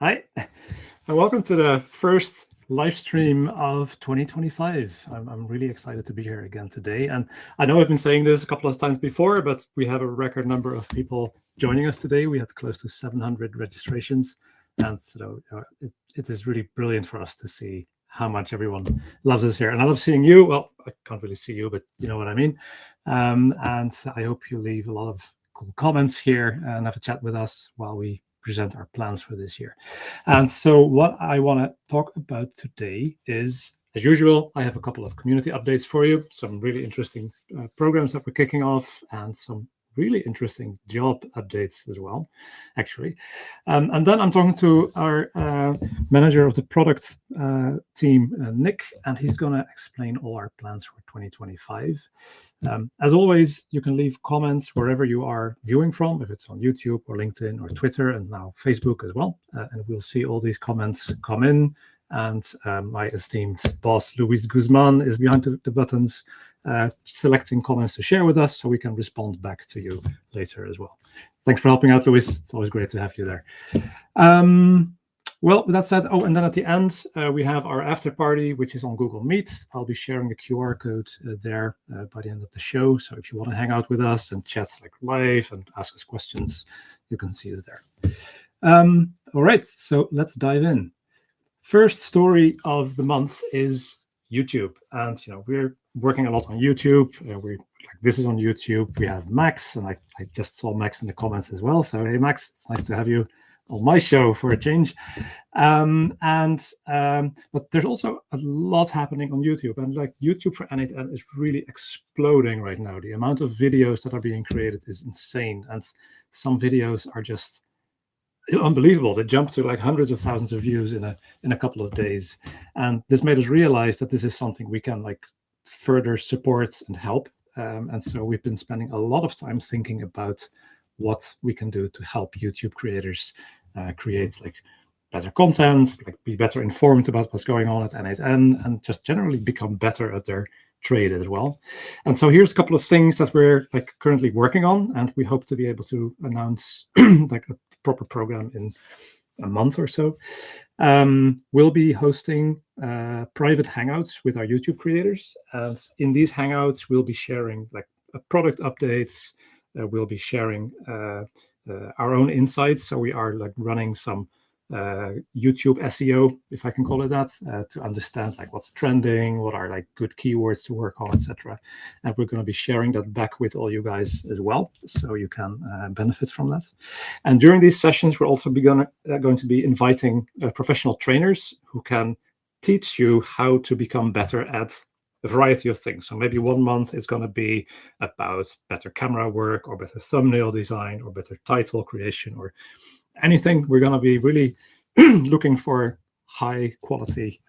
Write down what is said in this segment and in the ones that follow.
Hi, and welcome to the first live stream of 2025. I'm really excited to be here again today. And I know I've been saying this a couple of times before, but we have a record number of people joining us today. We had close to 700 registrations. And so it is really brilliant for us to see how much everyone loves us here. And I love seeing you. Well, I can't really see you, but you know what I mean. And I hope you leave a lot of cool comments here and have a chat with us while we present our plans for this year. And so what I want to talk about today is, as usual, I have a couple of community updates for you, some really interesting programs that we're kicking off, and some really interesting job updates as well, actually. And then I'm talking to our manager of the product team, Nick, and he's going to explain all our plans for 2025. As always, you can leave comments wherever you are viewing from, if it's on YouTube or LinkedIn or Twitter and now Facebook as well. And we'll see all these comments come in. And my esteemed boss, Luis Guzman, is behind the buttons, selecting comments to share with us so we can respond back to you later as well. Thanks for helping out, Luis. It's always great to have you there. Well, with that said, and then at the end, we have our after party, which is on Google Meet. I'll be sharing a QR code there by the end of the show. So if you want to hang out with us and chat like live and ask us questions, you can see us there. All right, so let's dive in. First story of the month is YouTube, and we're working a lot on YouTube. This is on YouTube. We have Max, and I just saw Max in the comments as well. So hey, Max, it's nice to have you on my show for a change. But there's also a lot happening on YouTube, and YouTube for n8n is really exploding right now. The amount of videos that are being created is insane, and some videos are just unbelievable. They jumped to hundreds of thousands of views in a couple of days, and this made us realize that this is something we can further support and help. And so we've been spending a lot of time thinking about what we can do to help YouTube creators create better content, be better informed about what's going on at n8n, and just generally become better at their trade as well. And so here's a couple of things that we're currently working on, and we hope to be able to announce a proper program in a month or so. We'll be hosting private hangouts with our YouTube creators, and in these hangouts we'll be sharing product updates. We'll be sharing our own insights. So we are running some YouTube SEO, if I can call it that, to understand what's trending, what are good keywords to work on, etc. And we're going to be sharing that back with all you guys as well, so you can benefit from that. And during these sessions, we're also going to be inviting professional trainers who can teach you how to become better at a variety of things. So maybe 1 month is going to be about better camera work, or better thumbnail design, or better title creation, or anything. We're going to be really looking for high quality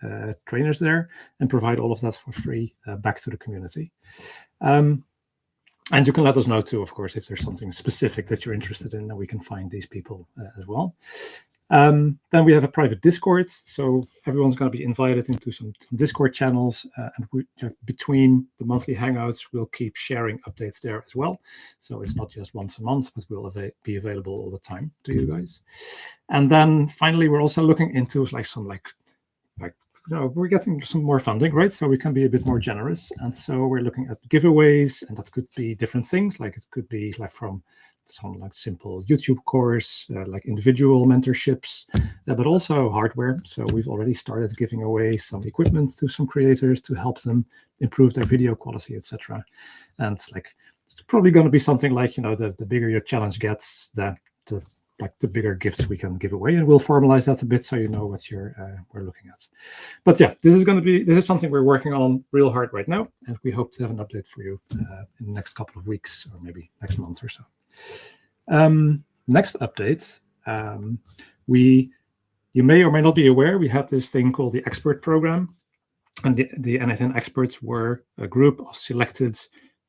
trainers there and provide all of that for free back to the community. And you can let us know too, of course, if there's something specific that you're interested in, and we can find these people as well. Then we have a private Discord, so everyone's going to be invited into some Discord channels, and between the monthly hangouts, we'll keep sharing updates there as well. So it's not just once a month, but we'll be available all the time to you guys. And then finally, we're also looking into we're getting some more funding, right? So we can be a bit more generous, and so we're looking at giveaways, and that could be different things. It could be from some simple YouTube course, individual mentorships, but also hardware. So we've already started giving away some equipment to some creators to help them improve their video quality, etc. And it's probably going to be something the bigger your challenge gets, the bigger gifts we can give away, and we'll formalize that a bit so you know what we're looking at. But yeah, this is something we're working on real hard right now, and we hope to have an update for you in the next couple of weeks, or maybe next month or so. Next updates, you may or may not be aware, we had this thing called the expert program, and the n8n experts were a group of selected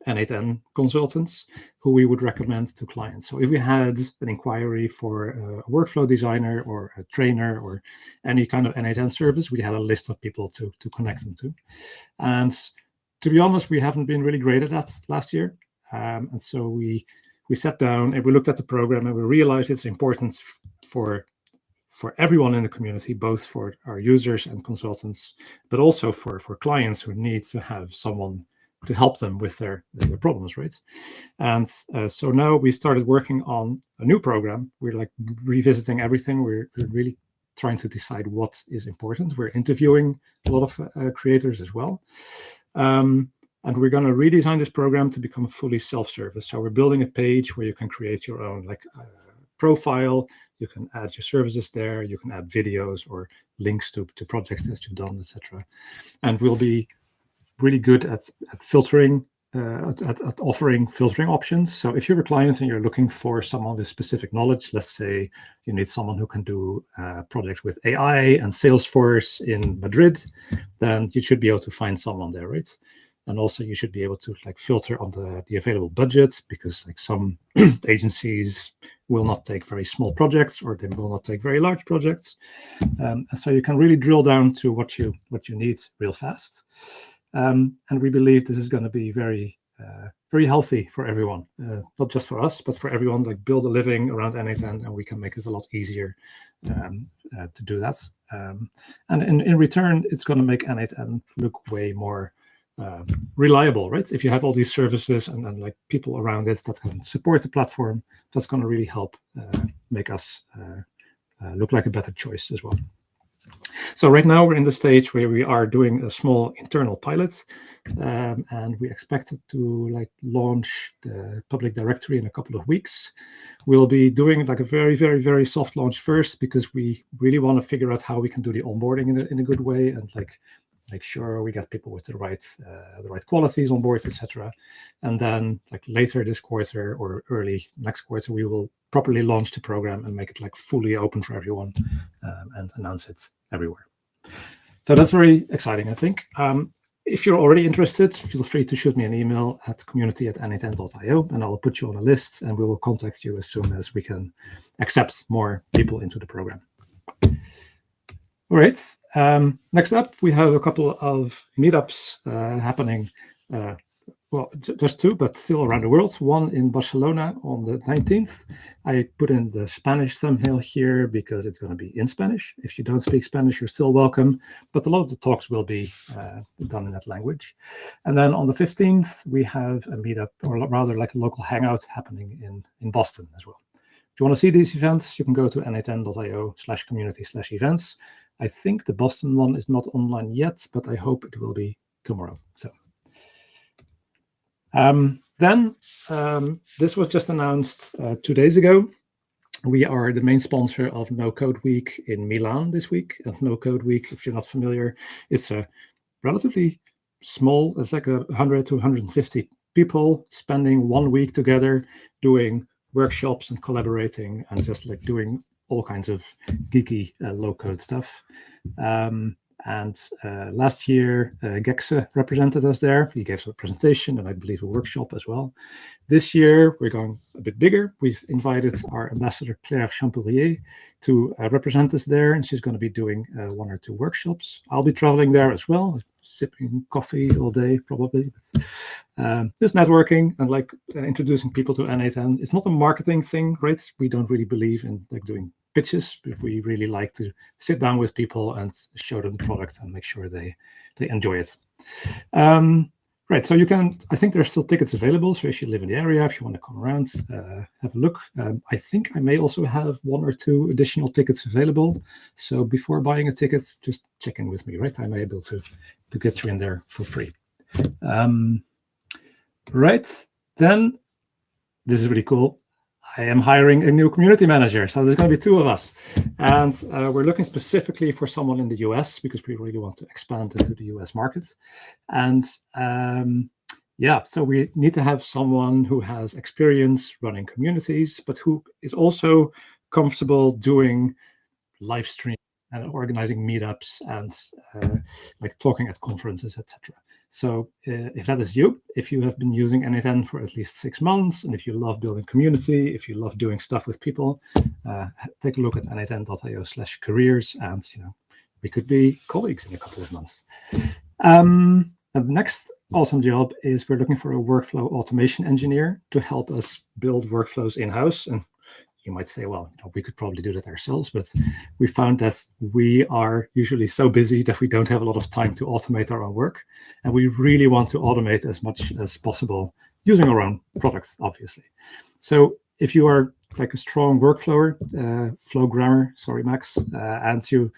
n8n consultants who we would recommend to clients. So if we had an inquiry for a workflow designer or a trainer or any kind of n8n service, we had a list of people to connect them to. And to be honest, we haven't been really great at that last year. And so we sat down and we looked at the program, and we realized its importance for for everyone in the community, both for our users and consultants, but also for clients who need to have someone to help them with their problems, right? And so now we started working on a new program. We're like revisiting everything. We're really trying to decide what is important. We're interviewing a lot of creators as well. And we're going to redesign this program to become fully self-service. So we're building a page where you can create your own profile. You can add your services there. You can add videos or links to projects that you've done, etc. And we'll be really good at filtering, at offering filtering options. So if you're a client and you're looking for someone with specific knowledge, let's say you need someone who can do projects with AI and Salesforce in Madrid, then you should be able to find someone there, right? And also you should be able to filter on the available budget, because some agencies will not take very small projects, or they will not take very large projects. And so you can really drill down to what you need real fast. And we believe this is going to be very healthy for everyone, not just for us, but for everyone. Build a living around n8n, and we can make it a lot easier to do that. And in return, it's going to make n8n look way more reliable, right? If you have all these services and people around it that can support the platform, that's going to really help make us look like a better choice as well. So right now we're in the stage where we are doing a small internal pilot, and we expect it to launch the public directory in a couple of weeks. We'll be doing a very, very, very soft launch first, because we really want to figure out how we can do the onboarding in a good way, and make sure we get people with the right qualities on board, etc. And then later this quarter or early next quarter, we will properly launch the program and make it fully open for everyone, and announce it everywhere. So that's very exciting, I think. If you're already interested, feel free to shoot me an email at community@n8n.io, and I'll put you on a list, and we will contact you as soon as we can accept more people into the program. All right. Next up, we have a couple of meetups happening. Well, just two, but still around the world. One in Barcelona on the 19th. I put in the Spanish thumbnail here because it's going to be in Spanish. If you don't speak Spanish, you're still welcome. But a lot of the talks will be done in that language. And then on the 15th, we have a meetup, or rather a local hangout happening in Boston as well. If you want to see these events, you can go to n8n.io/community/events. I think the Boston one is not online yet, but I hope it will be tomorrow. So this was just announced 2 days ago. We are the main sponsor of No Code Week in Milan this week. And No Code Week, if you're not familiar, it's a relatively small, it's 100 to 150 people spending 1 week together doing workshops and collaborating and just doing all kinds of geeky low-code stuff. And last year, Gexe represented us there. He gave us a presentation and I believe a workshop as well. This year, we're going a bit bigger. We've invited our ambassador, Claire Champollier, to represent us there, and she's going to be doing 1 or 2 workshops. I'll be traveling there as well, sipping coffee all day, probably. But, just networking and introducing people to n8n. It's not a marketing thing, right? We don't really believe in doing pitches. We really like to sit down with people and show them the product and make sure they enjoy it. Right, so you can, I think there are still tickets available. So if you live in the area, if you want to come around, have a look. I think I may also have 1 or 2 additional tickets available. So before buying a ticket, just check in with me, right? I may be able to get you in there for free. Right, then this is really cool. I am hiring a new community manager. So there's going to be 2 of us. And we're looking specifically for someone in the US because we really want to expand into the US market. And yeah, so we need to have someone who has experience running communities, but who is also comfortable doing live stream and organizing meetups and talking at conferences, etc. So if that is you, if you have been using n8n for at least 6 months, and if you love building community, if you love doing stuff with people, take a look at n8n.io/careers, and we could be colleagues in a couple of months. The next awesome job is we're looking for a workflow automation engineer to help us build workflows in-house. And you might say, well, we could probably do that ourselves, but we found that we are usually so busy that we don't have a lot of time to automate our own work. And we really want to automate as much as possible using our own products, obviously. So if you are like a strong workflower, flowgrammer, sorry, Max, and you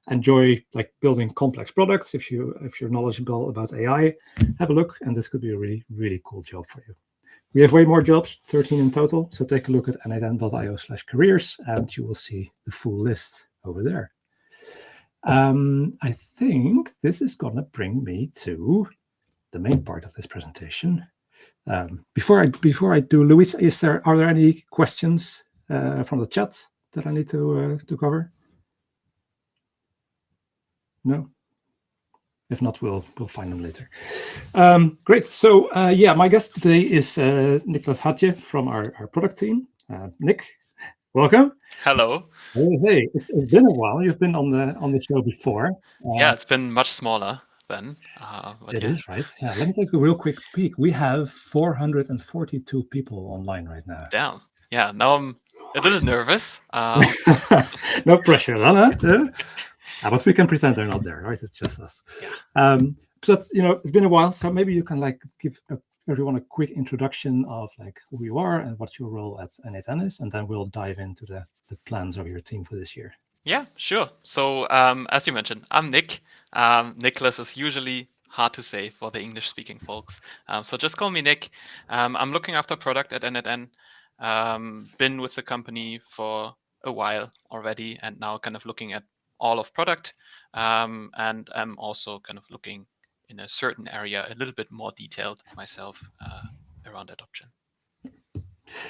enjoy like building complex products, if you're knowledgeable about AI, have a look, and this could be a really, really cool job for you. We have way more jobs, 13 in total. So take a look at n8n.io/careers, and you will see the full list over there. I think this is going to bring me to the main part of this presentation. Before I do, Luis, are there any questions from the chat that I need to cover? No. If not, we'll find them later. Great. So yeah, my guest today is Nicholas Hatje from our product team. Nick, welcome. Hello. Hey, it's been a while. You've been on the show before. Yeah, it's been much smaller then. It is, right? Yeah. Let me take a real quick peek. We have 442 people online right now. Damn. Yeah. Now I'm a little nervous. No pressure, huh? But we can pretend they're not there, right? It's just us. Yeah. But it's been a while, so maybe you can like give everyone a quick introduction of like who you are and what your role at n8n is, and then we'll dive into the plans of your team for this year. Yeah, sure. So as you mentioned, I'm Nick. Nicholas is usually hard to say for the English-speaking folks. So just call me Nick. I'm looking after product at n8n. Been with the company for a while already, and now kind of looking at all of product. And I'm also kind of looking in a certain area a little bit more detailed myself around adoption.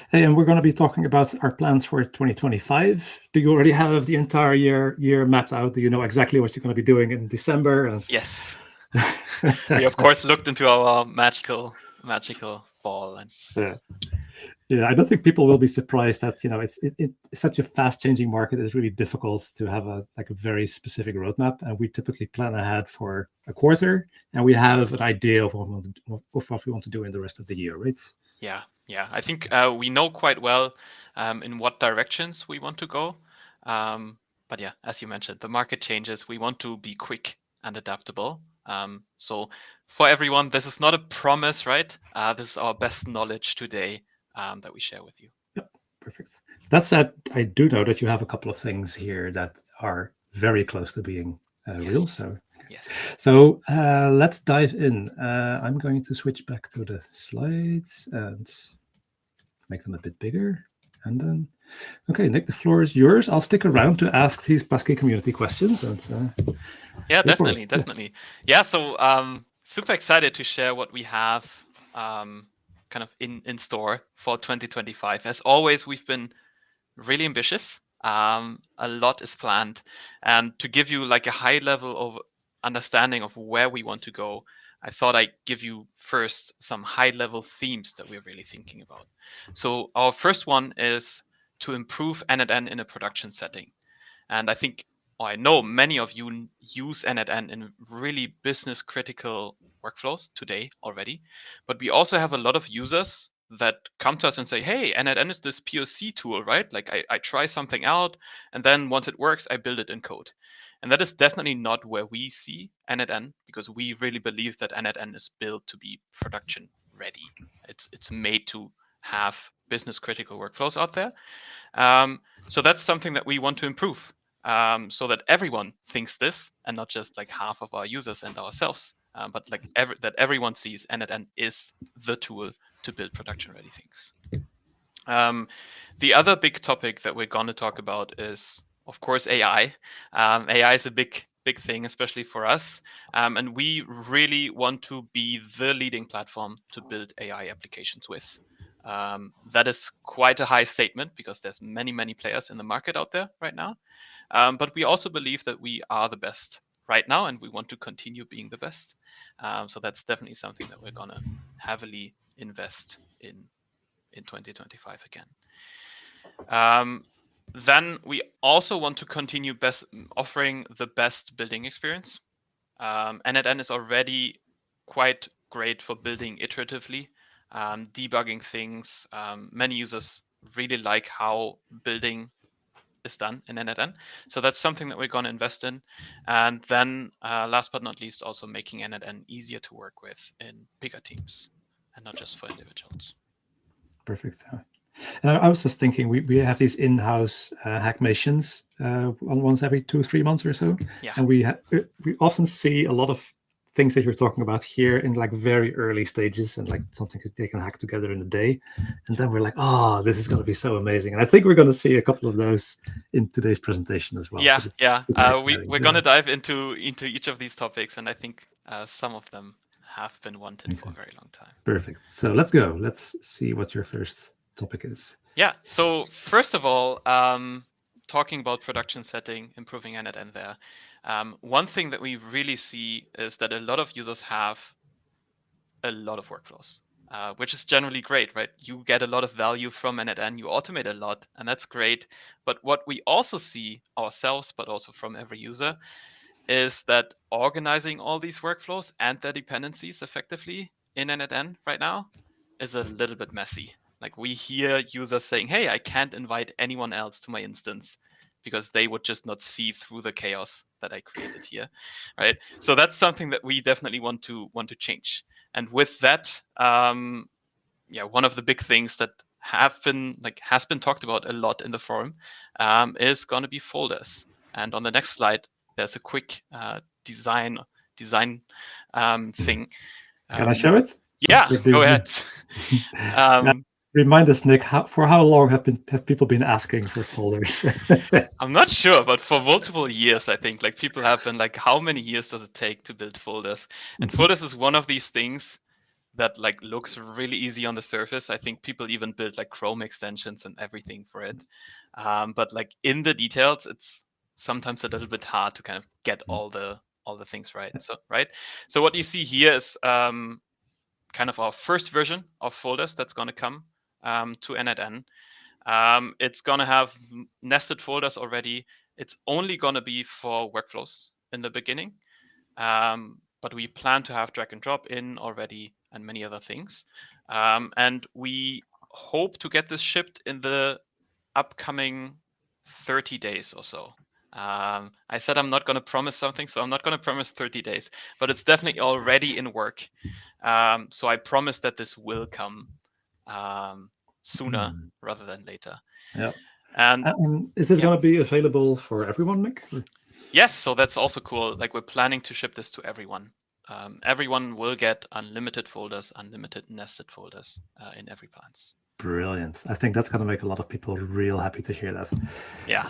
Hey, and we're going to be talking about our plans for 2025. Do you already have the entire year mapped out? Do you know exactly what you're going to be doing in December? Yes. We of course looked into our magical ball, and yeah, I don't think people will be surprised that it's such a fast-changing market. It's really difficult to have a very specific roadmap, and we typically plan ahead for a quarter, and we have an idea of what we want to do in the rest of the year, right? Yeah. I think we know quite well in what directions we want to go. But yeah, as you mentioned, the market changes. We want to be quick and adaptable. So for everyone, this is not a promise, right? This is our best knowledge today that we share with you. Yep, perfect. That said, I do know that you have a couple of things here that are very close to being real. So yes. So let's dive in. I'm going to switch back to the slides and make them a bit bigger. And then, okay, Nick, the floor is yours. I'll stick around to ask these Pascal community questions. And yeah, definitely. Yeah, so super excited to share what we have kind of in store for 2025. As always, we've been really ambitious. A lot is planned, and to give you like a high level of understanding of where we want to go, I thought I'd give you first some high level themes that we're really thinking about. So our first one is to improve n8n in a production setting. And I know many of you use n8n in really business critical workflows today already, but we also have a lot of users that come to us and say, hey, n8n is this POC tool, right? Like I try something out, and then once it works, I build it in code. And that is definitely not where we see n8n, because we really believe that n8n is built to be production ready. It's made to have business critical workflows out there. So that's something that we want to improve, so that everyone thinks this, and not just like half of our users and ourselves, but like that everyone sees n8n is the tool to build production ready things. The other big topic that we're going to talk about is, of course, AI. AI is a big thing, especially for us. And we really want to be the leading platform to build AI applications with. That is quite a high statement, because there's many players in the market out there right now. But we also believe that we are the best right now, and we want to continue being the best. So that's definitely something that we're going to heavily invest in 2025 again. Then we also want to continue offering the best building experience. n8n is already quite great for building iteratively, debugging things. Many users really like how building is done in n8n. So that's something that we're going to invest in. And then last but not least, also making n8n easier to work with in bigger teams and not just for individuals. Perfect. And I was just thinking, we have these in-house hack missions once every 2-3 months or so. Yeah. And we often see a lot of things that you're talking about here in like very early stages, and like something they can hack together in a day. And then we're like, oh, this is going to be so amazing. And I think we're going to see a couple of those in today's presentation as well. Yeah, so yeah. We're going to dive into each of these topics, and I think some of them have been wanted for a very long time. Perfect. So let's go. Let's see what your first topic is. Yeah. So first of all, talking about production setting, improving n8n there. One thing that we really see is that a lot of users have a lot of workflows, which is generally great, right? You get a lot of value from n8n, you automate a lot, and that's great. But what we also see ourselves, but also from every user, is that organizing all these workflows and their dependencies effectively in n8n right now is a little bit messy. Like we hear users saying, hey, I can't invite anyone else to my instance because they would just not see through the chaos that I created here, right? So that's something that we definitely want to change. And with that, one of the big things that has been talked about a lot in the forum is going to be folders. And on the next slide, there's a quick design thing. Can I show it? Yeah, go ahead. Remind us, Nick, for how long have people been asking for folders? I'm not sure, but for multiple years, I think like people have been like, how many years does it take to build folders? And folders is one of these things that like looks really easy on the surface. I think people even build like Chrome extensions and everything for it. But like in the details, it's sometimes a little bit hard to kind of get all the things right. So what you see here is kind of our first version of folders that's going to come to n8n. It's going to have nested folders already. It's only going to be for workflows in the beginning. But we plan to have drag and drop in already and many other things. And we hope to get this shipped in the upcoming 30 days or so. I said I'm not going to promise something, so I'm not going to promise 30 days, but it's definitely already in work. So I promise that this will come sooner rather than later. Yeah. And is this going to be available for everyone, Nick? Yes, so that's also cool. Like we're planning to ship this to everyone. Everyone will get unlimited folders, unlimited nested folders in every plans. Brilliant. I think that's going to make a lot of people real happy to hear that. Yeah,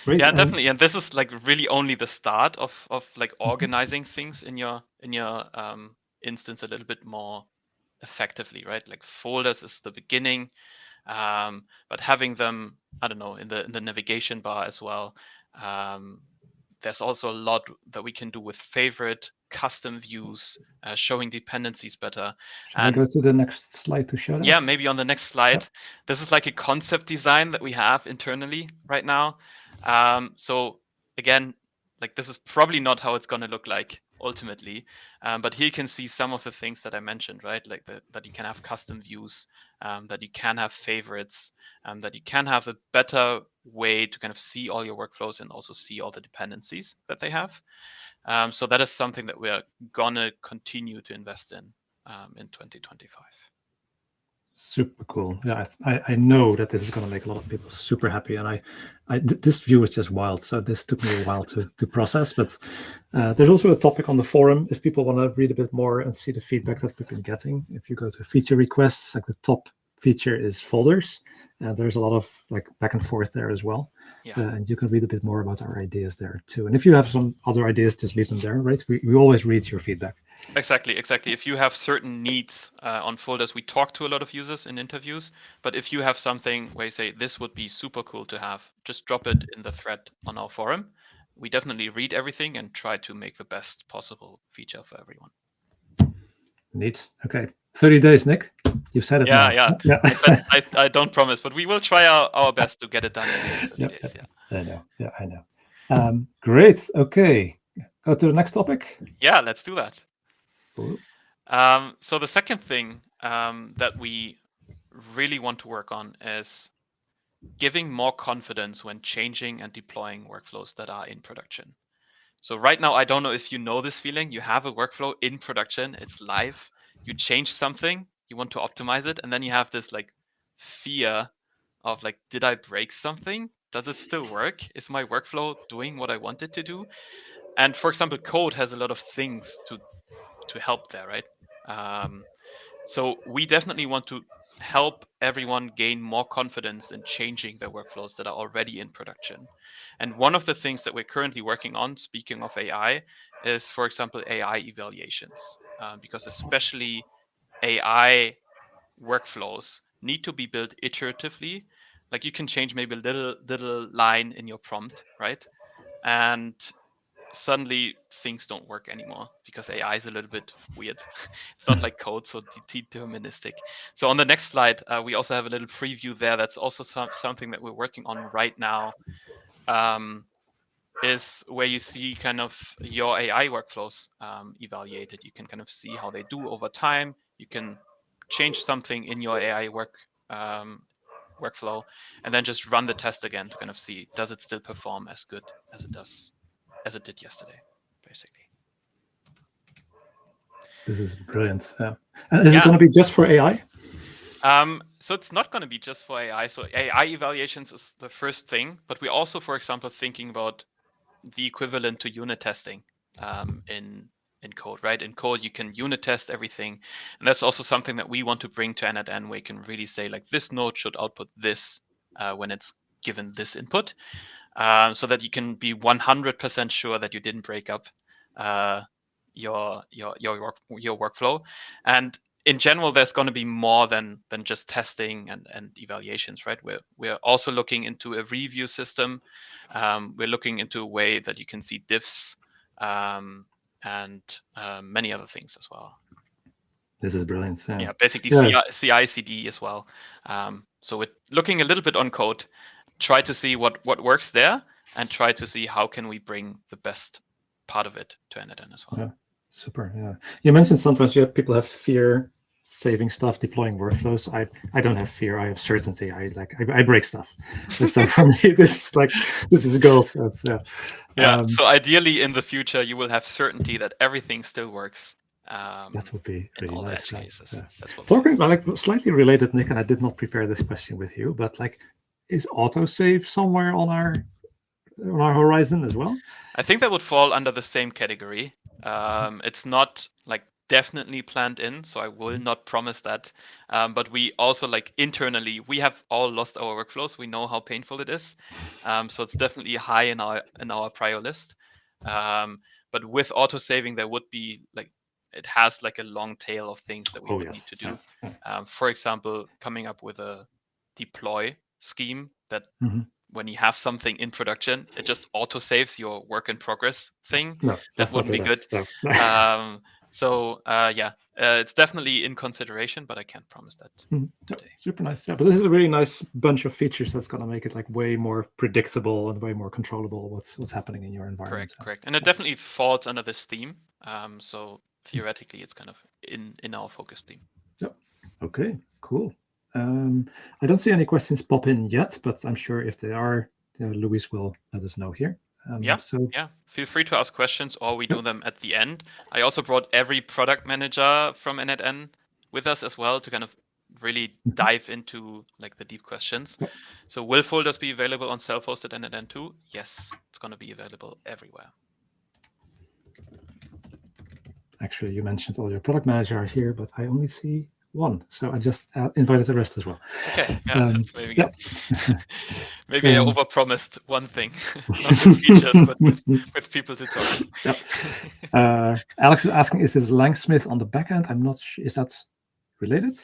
Great. Yeah, definitely. And this is like really only the start of like organizing things in your instance a little bit more effectively, right? Like folders is the beginning, but having them, I don't know, in the navigation bar as well. There's also a lot that we can do with favorite custom views, showing dependencies better. Shall I go to the next slide to show that? Yeah, maybe on the next slide. Yep. This is like a concept design that we have internally right now. So again, like this is probably not how it's going to look like ultimately, but here you can see some of the things that I mentioned, right? Like that you can have custom views, that you can have favorites, that you can have a better way to kind of see all your workflows and also see all the dependencies that they have. So that is something that we're gonna continue to invest in 2025. Super cool. Yeah, I know that this is going to make a lot of people super happy, and this view is just wild. So this took me a while to process, but there's also a topic on the forum if people want to read a bit more and see the feedback that we've been getting. If you go to feature requests, like the top feature is folders, and there's a lot of like back and forth there as well. Yeah. And you can read a bit more about our ideas there too. And if you have some other ideas, just leave them there, right? We always read your feedback. Exactly. If you have certain needs on folders, we talk to a lot of users in interviews, but if you have something where you say, this would be super cool to have, just drop it in the thread on our forum. We definitely read everything and try to make the best possible feature for everyone. Neat. Okay. 30 days, Nick. You said it now. Yeah. I don't promise, but we will try our best to get it done in 30 days. Yeah. I know. Great. Okay. Go to the next topic. Yeah, let's do that. Cool. So the second thing that we really want to work on is giving more confidence when changing and deploying workflows that are in production. So right now, I don't know if you know this feeling. You have a workflow in production, it's live, you change something, you want to optimize it, and then you have this like fear of like, did I break something? Does it still work? Is my workflow doing what I want it to do? And for example, code has a lot of things to help there, right? So we definitely want to help everyone gain more confidence in changing their workflows that are already in production. And one of the things that we're currently working on, speaking of AI, is, for example, AI evaluations, because especially AI workflows need to be built iteratively. Like you can change maybe a little line in your prompt, right? And suddenly things don't work anymore because AI is a little bit weird. It's not like code, so deterministic. So on the next slide, we also have a little preview there. That's also something that we're working on right now, is where you see kind of your AI workflows evaluated. You can kind of see how they do over time. You can change something in your AI workflow and then just run the test again to kind of see, does it still perform as good as it did yesterday, basically. This is brilliant. Yeah. And is it Yeah. going to be just for AI? So it's not going to be just for AI. So AI evaluations is the first thing, but we're also, for example, thinking about the equivalent to unit testing in code, right? In code, you can unit test everything, and that's also something that we want to bring to n8n, where you can really say like, this node should output this when it's given this input, so that you can be 100% sure that you didn't break up your workflow. And in general, there's going to be more than just testing and evaluations, right? We're also looking into a review system. We're looking into a way that you can see diffs and many other things as well. This is brilliant. Yeah, basically CI/CD as well. So we're looking a little bit on code, try to see what works there, and try to see how can we bring the best part of it to n8n as well. Yeah, super. Yeah, you mentioned sometimes people have fear saving stuff, deploying workflows. I don't have fear. I have certainty. I break stuff. So for me, this is gold. So ideally, in the future, you will have certainty that everything still works. That would be really in all nice. the edge cases. Yeah. That's what Talking about like slightly related, Nick, and I did not prepare this question with you, but like, is autosave somewhere on our horizon as well? I think that would fall under the same category. It's not like definitely planned in, so I will not promise that. But we also like internally, we have all lost our workflows. We know how painful it is. So it's definitely high in our prior list. But with auto saving, there would be like, it has like a long tail of things that we would need to do. For example, coming up with a deploy scheme that when you have something in production, it just auto saves your work in progress thing. No, that wouldn't be good. No. It's definitely in consideration, but I can't promise that today. Super nice. Yeah, but this is a really nice bunch of features that's going to make it like way more predictable and way more controllable what's happening in your environment. Correct. And it definitely falls under this theme. So theoretically, it's kind of in our focus theme. Yep. Okay, cool. I don't see any questions pop in yet, but I'm sure if they are, Luis will let us know here. Feel free to ask questions, or we do them at the end. I also brought every product manager from n8n with us as well to kind of really dive into like the deep questions. So will folders be available on self-hosted n8n too? Yes, it's going to be available everywhere. Actually, you mentioned all your product managers here, but I only see one, so I just invited the rest as well. Okay, that's maybe good. Maybe I overpromised one thing, not with features, but with people to talk to. Alex is asking, is this Langsmith on the back end? I'm not sure. Is that related?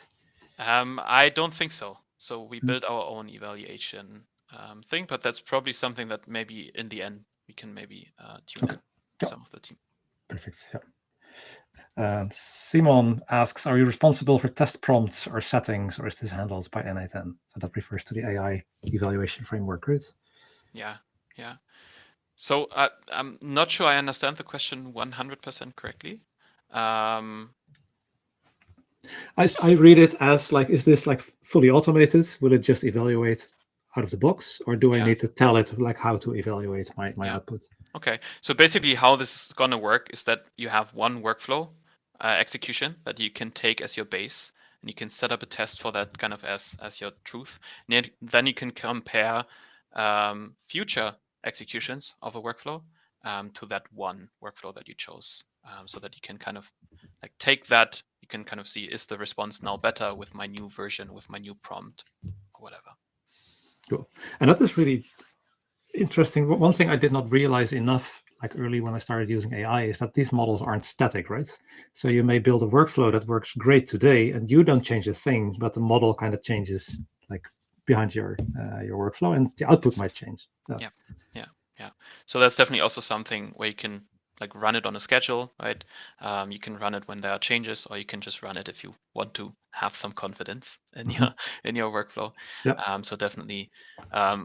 I don't think so. So we built our own evaluation thing, but that's probably something that maybe in the end we can maybe tune in some of the team. Perfect. Yeah. Simon asks, are you responsible for test prompts or settings, or is this handled by n8n? So that refers to the AI evaluation framework, right? Yeah. So I'm not sure I understand the question 100% correctly. I read it as like, is this like fully automated? Will it just evaluate out of the box, or do I need to tell it like how to evaluate my output? Okay, so basically how this is going to work is that you have one workflow execution that you can take as your base, and you can set up a test for that kind of as your truth. And then you can compare future executions of a workflow to that one workflow that you chose, so that you can kind of like take that, you can kind of see, is the response now better with my new version, with my new prompt, or whatever. Cool. And that is really interesting. One thing I did not realize enough, like early when I started using AI, is that these models aren't static, right? So you may build a workflow that works great today, and you don't change a thing, but the model kind of changes like behind your workflow, and the output might change. Yeah. So that's definitely also something where you can like run it on a schedule, right? You can run it when there are changes, or you can just run it if you want to have some confidence in your workflow. So definitely,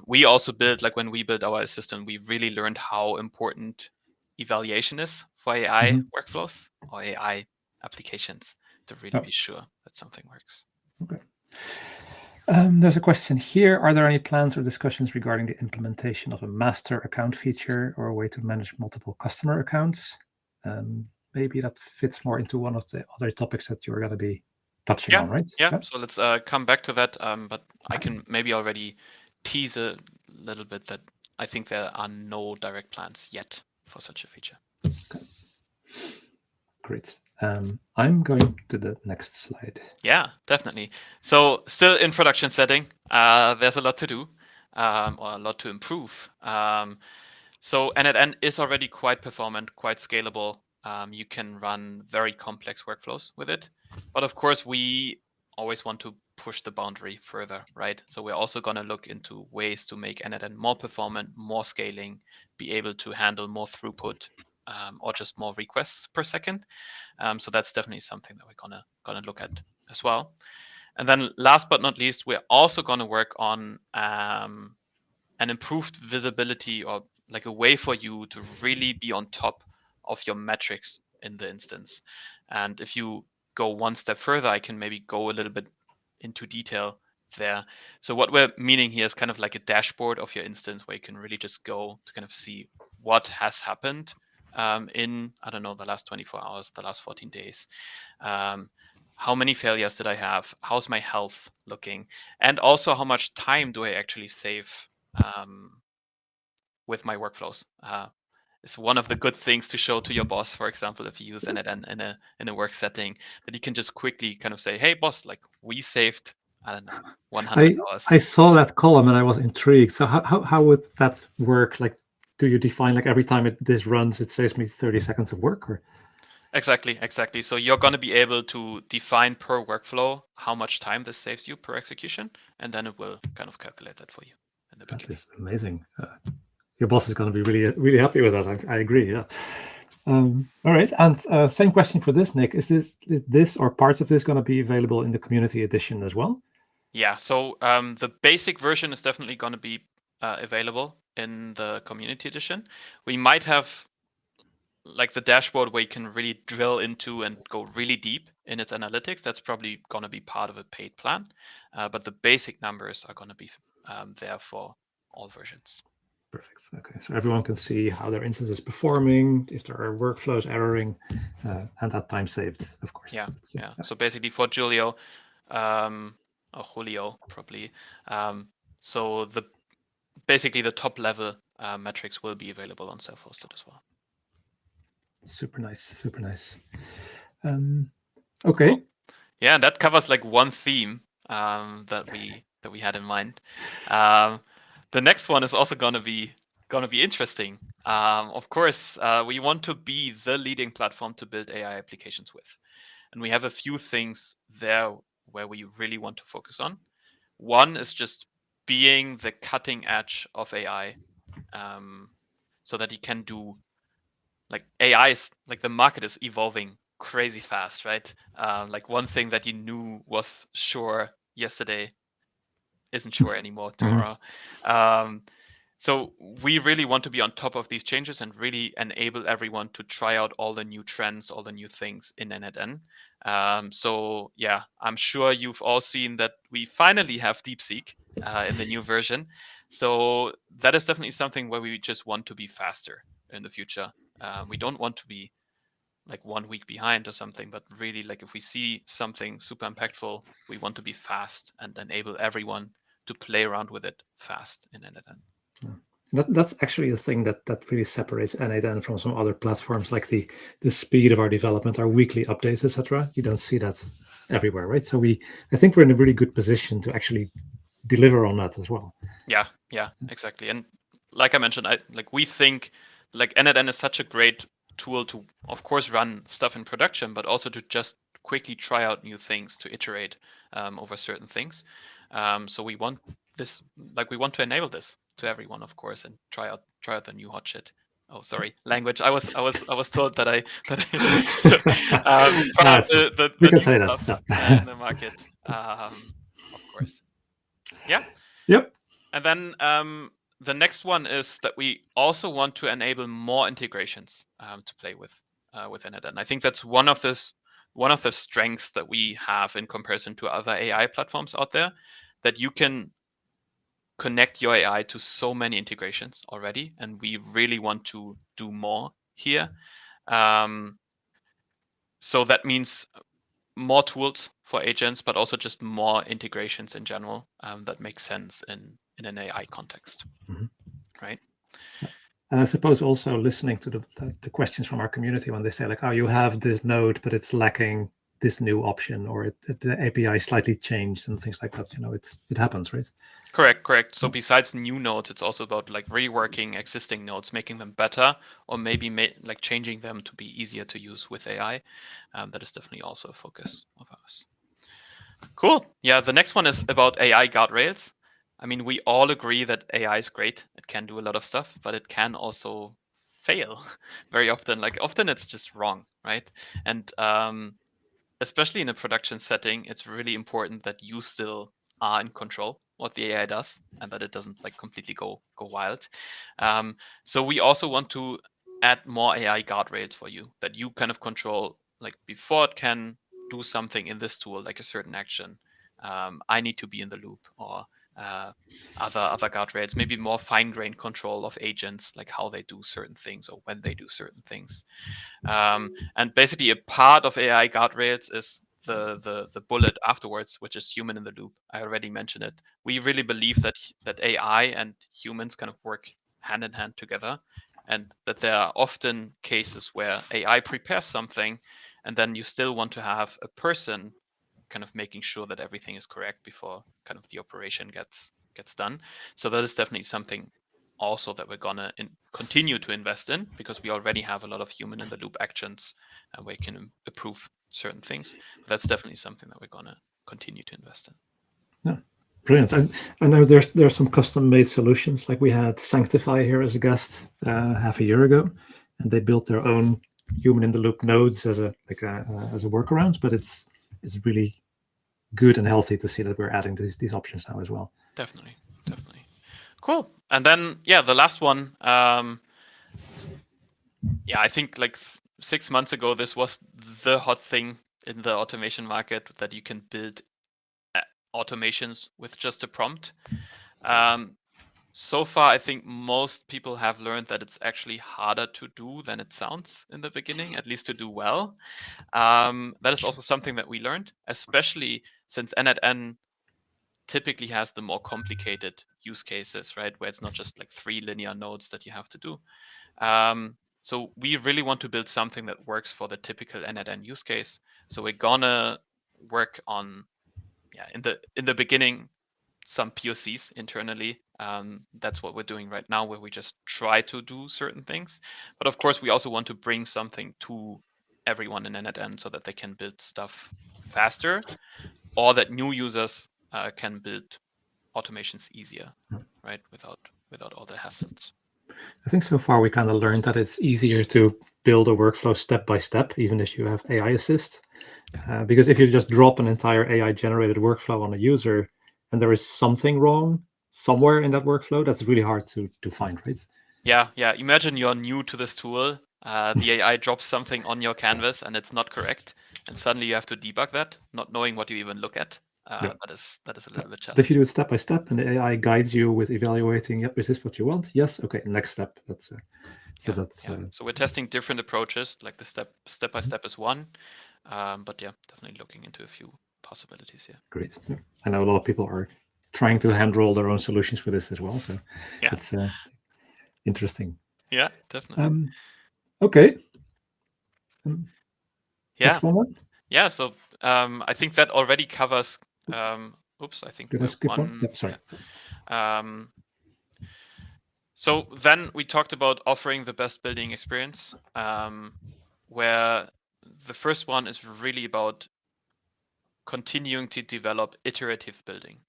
we also built, like when we built our assistant, we really learned how important evaluation is for AI workflows or AI applications to really be sure that something works. Okay. There's a question here. Are there any plans or discussions regarding the implementation of a master account feature or a way to manage multiple customer accounts? Maybe that fits more into one of the other topics that you're going to be touching on, right? Yeah. So let's come back to that. But I can maybe already tease a little bit that I think there are no direct plans yet for such a feature. Okay. Great. I'm going to the next slide. Yeah, definitely. So still in production setting, there's a lot to do, or a lot to improve. So n8n is already quite performant, quite scalable. You can run very complex workflows with it. But of course, we always want to push the boundary further, right? So we're also going to look into ways to make n8n more performant, more scaling, be able to handle more throughput, or just more requests per second. So that's definitely something that we're gonna look at as well. And then last but not least, we're also going to work on an improved visibility, or like a way for you to really be on top of your metrics in the instance. And if you go one step further, I can maybe go a little bit into detail there. So what we're meaning here is kind of like a dashboard of your instance where you can really just go to kind of see what has happened in, I don't know, the last 24 hours, the last 14 days. How many failures did I have? How's my health looking? And also, how much time do I actually save with my workflows? It's one of the good things to show to your boss, for example, if you use n8n in a work setting, that you can just quickly kind of say, "Hey, boss, like we saved, I don't know, 100 hours." I saw that column and I was intrigued. So how would that work? Like, do you define like every time this runs, it saves me 30 seconds of work, or? Exactly. So you're going to be able to define per workflow how much time this saves you per execution, and then it will kind of calculate that for you in the beginning. That is amazing. Your boss is going to be really happy with that. I agree. Yeah. All right. And same question for this, Nick. Is this or parts of this going to be available in the community edition as well? Yeah. So the basic version is definitely going to be available in the community edition. We might have like the dashboard where you can really drill into and go really deep in its analytics. That's probably going to be part of a paid plan, but the basic numbers are going to be there for all versions. Perfect. Okay, so everyone can see how their instance is performing, if there are workflows erroring, and that time saved, of course. Yeah. So basically for Julio, or Julio probably. So basically the top level metrics will be available on self-hosted as well. Super nice. Okay. Cool. Yeah, and that covers like one theme that we had in mind. The next one is also gonna be interesting. Of course, we want to be the leading platform to build AI applications with, and we have a few things there where we really want to focus on. One is just being the cutting edge of AI, so that you can do like AI is like the market is evolving crazy fast, right? Like one thing that you knew was sure yesterday isn't sure anymore tomorrow. So we really want to be on top of these changes and really enable everyone to try out all the new trends, all the new things in n8n. So yeah, I'm sure you've all seen that we finally have DeepSeek in the new version. So that is definitely something where we just want to be faster in the future. We don't want to be like 1 week behind or something, but really like if we see something super impactful, we want to be fast and enable everyone to play around with it fast in n8n. That's actually the thing that really separates n8n from some other platforms, like the speed of our development, our weekly updates, etc. You don't see that everywhere, right? So I think we're in a really good position to actually deliver on that as well. Yeah, exactly. And like I mentioned, we think like n8n is such a great tool to, of course, run stuff in production, but also to just quickly try out new things, to iterate over certain things. So we want this, we want to enable this to everyone, of course, and try out the new hot shit. Oh, sorry, language. I was told that I so try out the can new say that. stuff Yeah. in the market, of course. Yeah. Yep. And then the next one is that we also want to enable more integrations to play with n8n. I think that's one of the strengths that we have in comparison to other AI platforms out there, that you can connect your AI to so many integrations already, and we really want to do more here. So that means more tools for agents, but also just more integrations in general that make sense in an AI context, right? And I suppose also listening to the questions from our community when they say like, oh, you have this node, but it's lacking this new option, or the API slightly changed and things like that. It happens, right? Correct. So besides new nodes, it's also about like reworking existing nodes, making them better, or maybe like changing them to be easier to use with AI. That is definitely also a focus of ours. Cool. Yeah, the next one is about AI guardrails. I mean, we all agree that AI is great. It can do a lot of stuff, but it can also fail very often. Like often it's just wrong, right? And especially in a production setting, it's really important that you still are in control what the AI does and that it doesn't like completely go wild. So we also want to add more AI guardrails for you that you kind of control, like before it can do something in this tool, like a certain action. I need to be in the loop, or other guardrails, maybe more fine-grained control of agents, like how they do certain things or when they do certain things. And basically, a part of AI guardrails is the bullet afterwards, which is human in the loop. I already mentioned it. We really believe that AI and humans kind of work hand in hand together, and that there are often cases where AI prepares something, and then you still want to have a person kind of making sure that everything is correct before kind of the operation gets done. So that is definitely something also that we're gonna continue to invest in, because we already have a lot of human in the loop actions where you can improve certain things. But that's definitely something that we're gonna continue to invest in. Yeah, brilliant. I know there's some custom made solutions. Like we had Sanctify here as a guest half a year ago, and they built their own human in the loop nodes as a workaround. But it's really good and healthy to see that we're adding these options now as well. Definitely. Cool. And then the last one. I think like 6 months ago, this was the hot thing in the automation market, that you can build automations with just a prompt. So far, I think most people have learned that it's actually harder to do than it sounds in the beginning, at least to do well. That is also something that we learned, especially since n8n typically has the more complicated use cases, right? Where it's not just like 3 linear nodes that you have to do. So we really want to build something that works for the typical n8n use case. So we're gonna work on, in the beginning, some POCs internally. That's what we're doing right now, where we just try to do certain things. But of course, we also want to bring something to everyone in n8n so that they can build stuff faster, or that new users can build automations easier, right? Without all the hassles. I think so far we kind of learned that it's easier to build a workflow step by step, even if you have AI assist. Because if you just drop an entire AI generated workflow on a user and there is something wrong somewhere in that workflow, that's really hard to find, right? Yeah. Imagine you're new to this tool. The AI drops something on your canvas and it's not correct. and suddenly you have to debug that, not knowing what you even look at. That is a little bit challenging. But if you do it step by step, and the AI guides you with evaluating, yep, is this what you want? Yes, okay, next step. That's So we're testing different approaches, like the step by step is one, but yeah, definitely looking into a few possibilities here. Great. Yeah. I know a lot of people are trying to hand roll their own solutions for this as well, so it's interesting. Yeah, definitely. Okay. Yeah. Next one. Yeah. So I think that already covers. Oops, I think did I skip one? Yep, sorry. Yeah. So then we talked about offering the best building experience, where the first one is really about continuing to develop iterative building.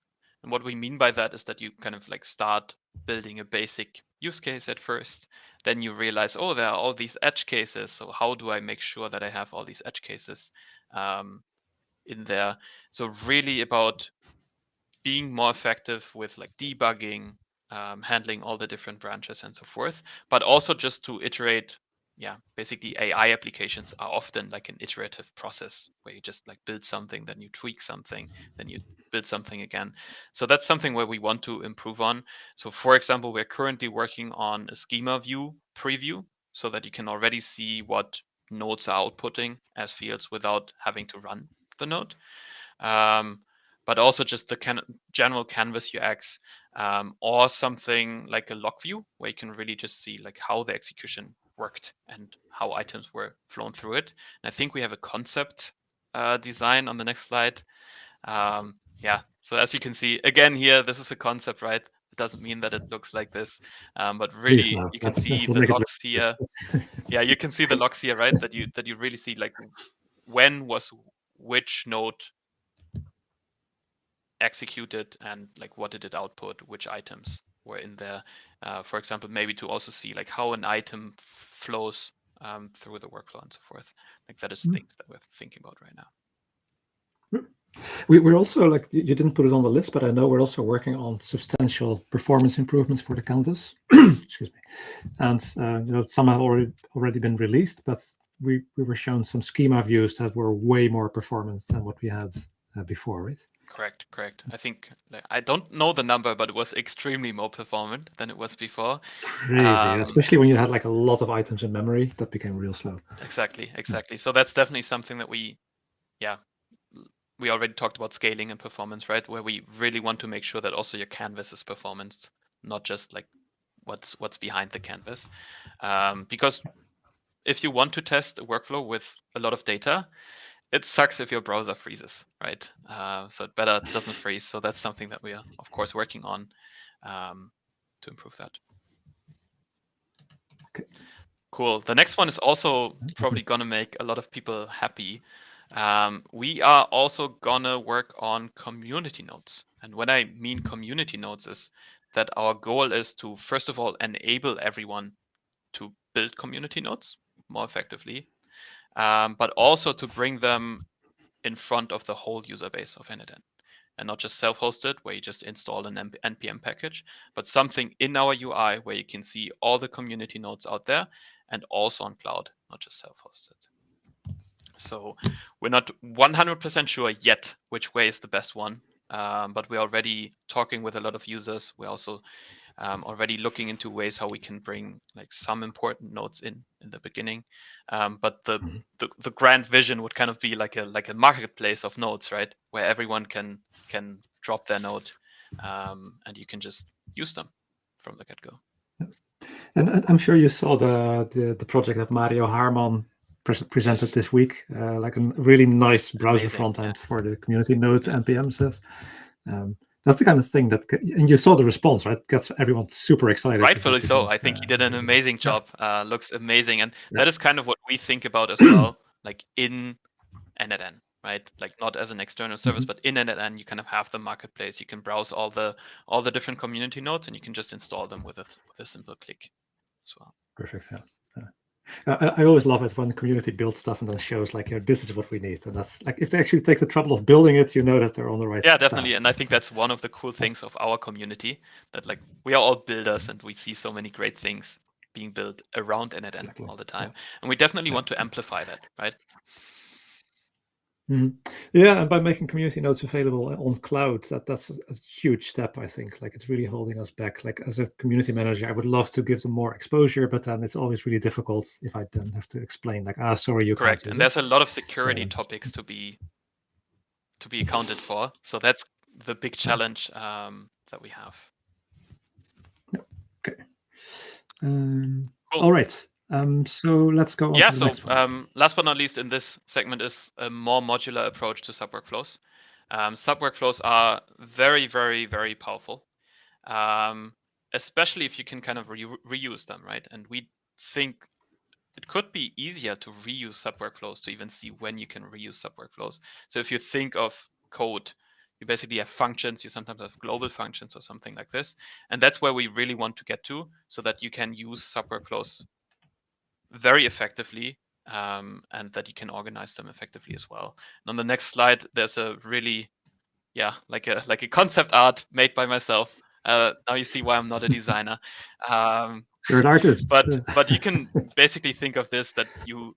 And what we mean by that is that you kind of like start building a basic use case at first. Then you realize, oh, there are all these edge cases. So how do I make sure that I have all these edge cases in there? So really about being more effective with like debugging, handling all the different branches and so forth, but also just to iterate. Yeah, basically AI applications are often like an iterative process where you just like build something, then you tweak something, then you build something again. So that's something where we want to improve on. So for example, we're currently working on a schema view preview so that you can already see what nodes are outputting as fields without having to run the node. But also just the general canvas UX, or something like a log view where you can really just see like how the execution worked and how items were flown through it. And I think we have a concept design on the next slide. Yeah, so as you can see, again here, this is a concept, right? It doesn't mean that it looks like this, but really you can see the logs here. Yeah, you can see the logs here, right? That you really see like when was which node executed and like what did it output, which items were in there. For example, maybe to also see like how an item flows through the workflow and so forth. Like that is things that we're thinking about right now. We're also, like, you didn't put it on the list, but I know we're also working on substantial performance improvements for the canvas. Excuse me. And some have already been released, but we were shown some schema views that were way more performance than what we had before, right? Correct. I think I don't know the number, but it was extremely more performant than it was before. Crazy, especially when you had like a lot of items in memory. That became real slow. Exactly. So that's definitely something that we already talked about scaling and performance, right? Where we really want to make sure that also your canvas is performance, not just like what's behind the canvas. Because if you want to test a workflow with a lot of data, it sucks if your browser freezes, right? So it better doesn't freeze. So that's something that we are, of course, working on to improve that. Okay. Cool. The next one is also probably gonna make a lot of people happy. We are also gonna work on community nodes. And when I mean community nodes is that our goal is to, first of all, enable everyone to build community nodes more effectively, but also to bring them in front of the whole user base of n8n, and not just self-hosted where you just install an npm package, but something in our UI where you can see all the community nodes out there and also on cloud, not just self-hosted. So we're not 100% sure yet which way is the best one, but we're already talking with a lot of users. We're also already looking into ways how we can bring like some important nodes in the beginning. But the grand vision would kind of be like a marketplace of nodes, right? Where everyone can drop their node, and you can just use them from the get-go. And I'm sure you saw the project that Mario Harman presented this week, like a really nice browser front end for the community node npm says. That's the kind of thing that, and you saw the response, right? Gets everyone super excited. Rightfully so. I think he did an amazing job. Looks amazing, and that is kind of what we think about as well. Like in n8n, right? Like not as an external service, but in n8n, you kind of have the marketplace. You can browse all the different community nodes, and you can just install them with a simple click as well. Perfect. Yeah. I always love it when the community builds stuff and then shows like, this is what we need. And that's like, if they actually take the trouble of building it, you know that they're on the right path. Yeah, definitely. And I think that's one of the cool things of our community, that like we are all builders and we see so many great things being built around n8n all the time. And we definitely want to amplify that, right? Yeah, and by making community notes available on cloud, that's a huge step, I think. Like, it's really holding us back. Like, as a community manager, I would love to give them more exposure, but then it's always really difficult if I then have to explain, like, sorry, you Correct. can't use And there's it. a lot of security topics to be accounted for. So that's the big challenge that we have. Okay. Cool. All right. So let's go on to the next one. Last but not least in this segment is a more modular approach to sub-workflows. Sub-workflows are very, very, very powerful, especially if you can kind of reuse them, right? And we think it could be easier to reuse sub-workflows to even see when you can reuse sub-workflows. So if you think of code, you basically have functions, you sometimes have global functions or something like this. And that's where we really want to get to, so that you can use sub-workflows very effectively, and that you can organize them effectively as well. And on the next slide, there's a really, like a concept art made by myself. Now you see why I'm not a designer. You're an artist. But you can basically think of this, that you,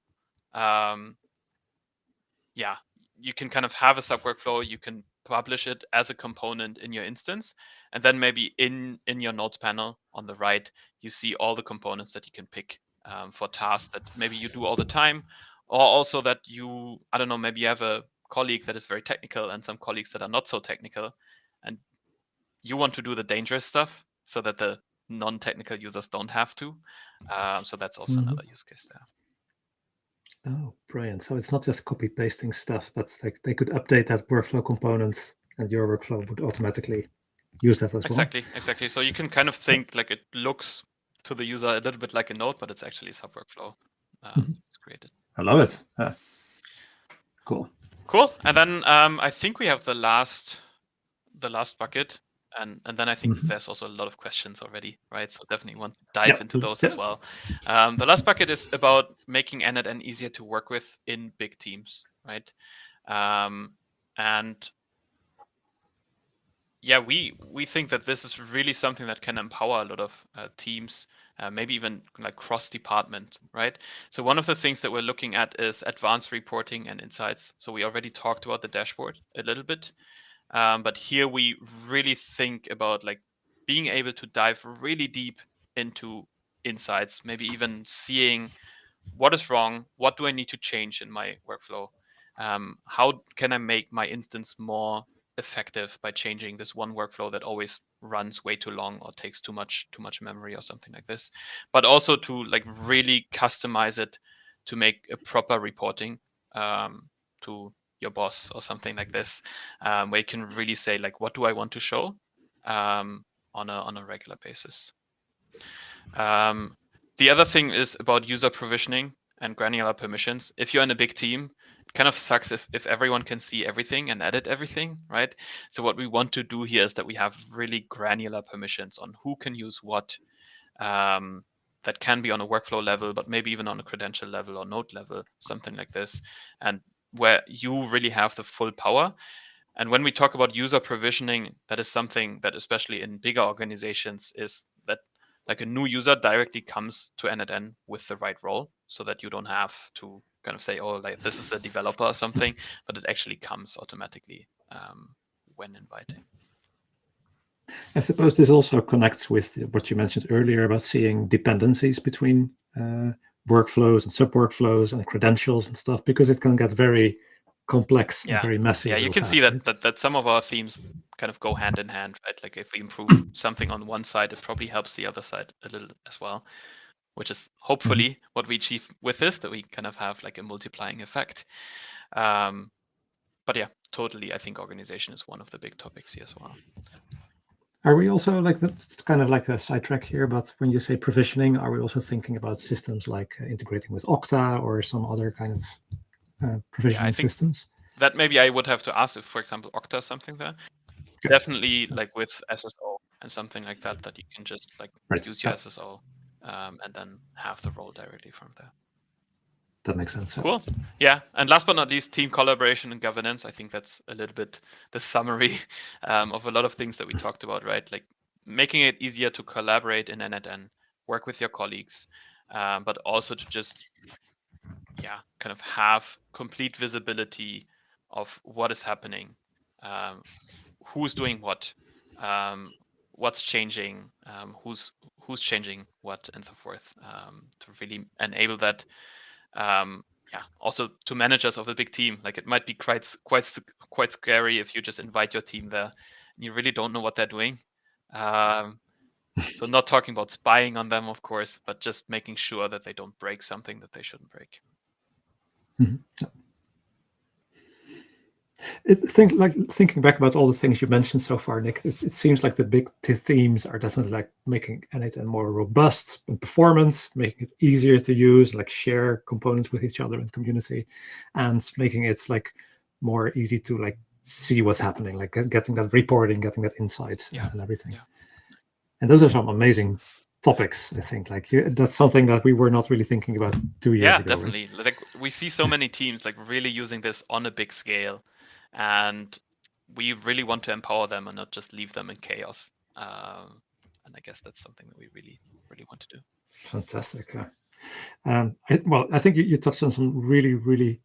you can kind of have a sub workflow. You can publish it as a component in your instance, and then maybe in your notes panel on the right, you see all the components that you can pick for tasks that maybe you do all the time, or also that you, I don't know, maybe you have a colleague that is very technical and some colleagues that are not so technical, and you want to do the dangerous stuff so that the non-technical users don't have to. So that's also another use case there. Oh, brilliant. So it's not just copy pasting stuff, but like they could update that workflow component and your workflow would automatically use that as well. Exactly. So you can kind of think like it looks to the user a little bit like a node, but it's actually a sub workflow it's created. I love it. Cool. And then I think we have the last bucket. And then I think there's also a lot of questions already, right? So definitely want to dive into those as well. The last bucket is about making n8n easier to work with in big teams, right? And yeah, we think that this is really something that can empower a lot of teams, maybe even like cross department, right? So one of the things that we're looking at is advanced reporting and insights. So we already talked about the dashboard a little bit. But here we really think about like being able to dive really deep into insights, maybe even seeing what is wrong, what do I need to change in my workflow, how can I make my instance more effective by changing this one workflow that always runs way too long or takes too much memory or something like this, but also to like really customize it to make a proper reporting to your boss or something like this, where you can really say like, what do I want to show on a regular basis. The other thing is about user provisioning and granular permissions. If you're in a big team, it kind of sucks if everyone can see everything and edit everything, right? So what we want to do here is that we have really granular permissions on who can use what, that can be on a workflow level, but maybe even on a credential level or node level, something like this, and where you really have the full power. And when we talk about user provisioning, that is something that especially in bigger organizations is that like a new user directly comes to n8n with the right role, so that you don't have to kind of say, oh, like this is a developer or something, but it actually comes automatically when inviting. I suppose this also connects with what you mentioned earlier about seeing dependencies between workflows and sub-workflows and credentials and stuff, because it can get very complex and very messy. Yeah, you can see that some of our themes kind of go hand in hand, right? Like if we improve something on one side, it probably helps the other side a little as well, which is hopefully what we achieve with this, that we kind of have like a multiplying effect. But yeah, totally, I think organization is one of the big topics here as well. Are we also like, it's kind of like a sidetrack here, but when you say provisioning, are we also thinking about systems like integrating with Okta or some other kind of provisioning systems? That maybe I would have to ask if, for example, Okta is something there. Definitely like with SSO and something like that, that you can just like use your SSO and then have the role directly from there. That makes sense. Cool. Yeah. And last but not least, team collaboration and governance. I think that's a little bit the summary of a lot of things that we talked about, right? Like making it easier to collaborate in n8n, work with your colleagues, but also to just, kind of have complete visibility of what is happening, who's doing what, what's changing, who's changing what, and so forth, to really enable that. Also to managers of a big team, like it might be quite scary if you just invite your team there and you really don't know what they're doing. So not talking about spying on them, of course, but just making sure that they don't break something that they shouldn't break. Mm-hmm. Thinking back about all the things you mentioned so far, Nick, it seems like the big themes are definitely like making n8n more robust in performance, making it easier to use, like share components with each other in the community, and making it like more easy to like see what's happening, like getting that reporting, getting that insight, and everything. And those are some amazing topics, I think. Like that's something that we were not really thinking about 2 years ago. Definitely. Right? Like we see so many teams like really using this on a big scale, and we really want to empower them and not just leave them in chaos. And I guess that's something that we really want to do. Fantastic. I think you touched on some really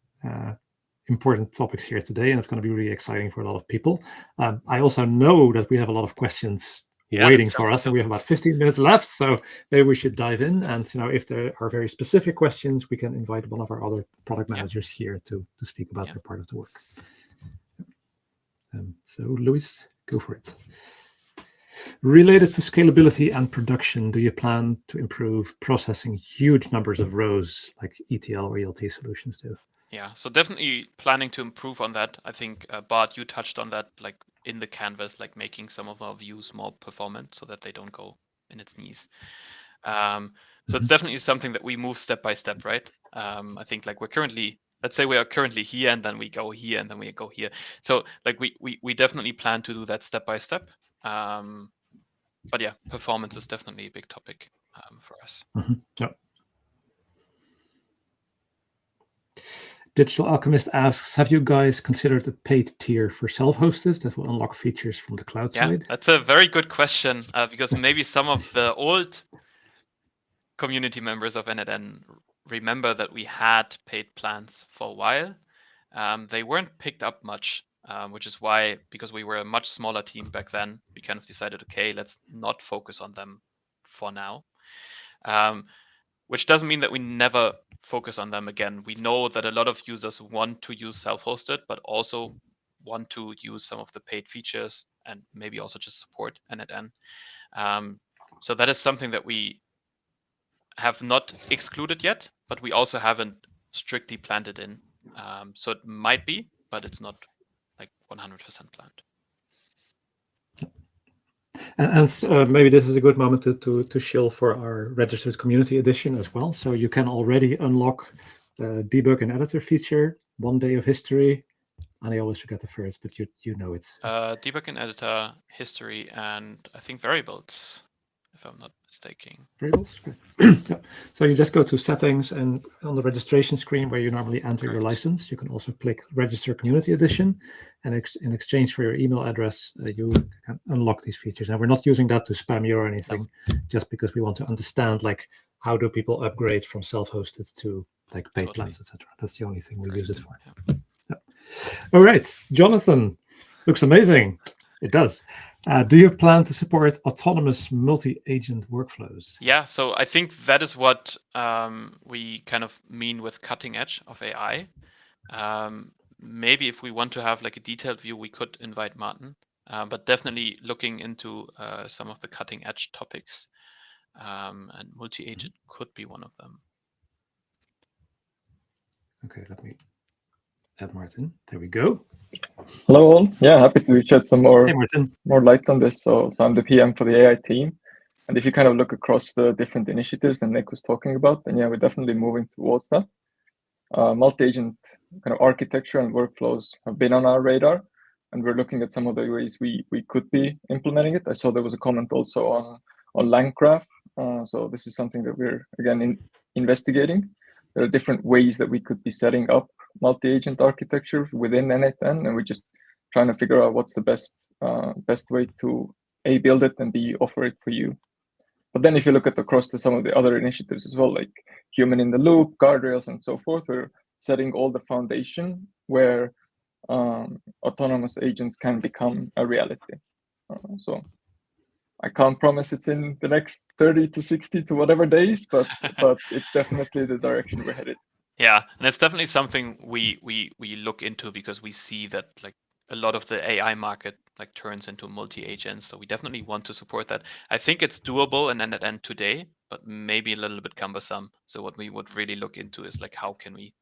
important topics here today, and it's going to be really exciting for a lot of people. I also know that we have a lot of questions waiting for us, and we have about 15 minutes left, so maybe we should dive in. And if there are very specific questions, we can invite one of our other product managers here to speak about their part of the work. So Luis, go for it. Related to scalability and production, do you plan to improve processing huge numbers of rows like ETL or ELT solutions do? Yeah, so definitely planning to improve on that. I think Bart, you touched on that, like in the canvas, like making some of our views more performant so that they don't go in its knees. So it's definitely something that we move step by step, right? I think like let's say we are currently here and then we go here and then we go here. So like we definitely plan to do that step by step. But yeah, performance is definitely a big topic for us. Yep. Digital Alchemist asks, have you guys considered a paid tier for self-hosted that will unlock features from the cloud side? That's a very good question, because maybe some of the old community members of n8n remember that we had paid plans for a while. They weren't picked up much, which is why, because we were a much smaller team back then, we kind of decided, okay, let's not focus on them for now. Which doesn't mean that we never focus on them again. We know that a lot of users want to use self-hosted, but also want to use some of the paid features and maybe also just support n8n. So that is something that we have not excluded yet, but we also haven't strictly planned it in. So it might be, but it's not like 100% planned. And maybe this is a good moment to shill for our registered community edition as well. So you can already unlock the debug and editor feature, 1 day of history, and I always forget the first, but you know it's debug and editor, history, and I think variables, if I'm not mistaken. Variables. Yeah. So you just go to settings, and on the registration screen where you normally enter your license, you can also click register community edition, and in exchange for your email address, you can unlock these features. And we're not using that to spam you or anything, just because we want to understand like how do people upgrade from self-hosted to like paid plans, etc. That's the only thing we use it for. Yeah. All right, Jonathan, looks amazing. It does. Do you plan to support autonomous multi-agent workflows? Yeah, so I think that is what we kind of mean with cutting edge of AI. Maybe if we want to have like a detailed view, we could invite Martin, but definitely looking into some of the cutting edge topics, and multi-agent could be one of them. Okay, let me add Martin. There we go. Hello all. Yeah, happy to shed some more light on this. So I'm the PM for the AI team. And if you kind of look across the different initiatives that Nick was talking about, then yeah, we're definitely moving towards that. Multi-agent kind of architecture and workflows have been on our radar, and we're looking at some of the ways we could be implementing it. I saw there was a comment also on LangGraph. So this is something that we're again investigating. There are different ways that we could be setting up multi-agent architecture within n8n, and we're just trying to figure out what's the best way to build it and offer it for you. But then if you look at across to some of the other initiatives as well, like human in the loop, guardrails, and so forth, we're setting all the foundation where autonomous agents can become a reality. So I can't promise it's in the next 30 to 60 to whatever days, but it's definitely the direction we're headed. Yeah, and it's definitely something we look into, because we see that like a lot of the AI market like turns into multi-agents. So we definitely want to support that. I think it's doable in n8n today, but maybe a little bit cumbersome. So what we would really look into is like, how can we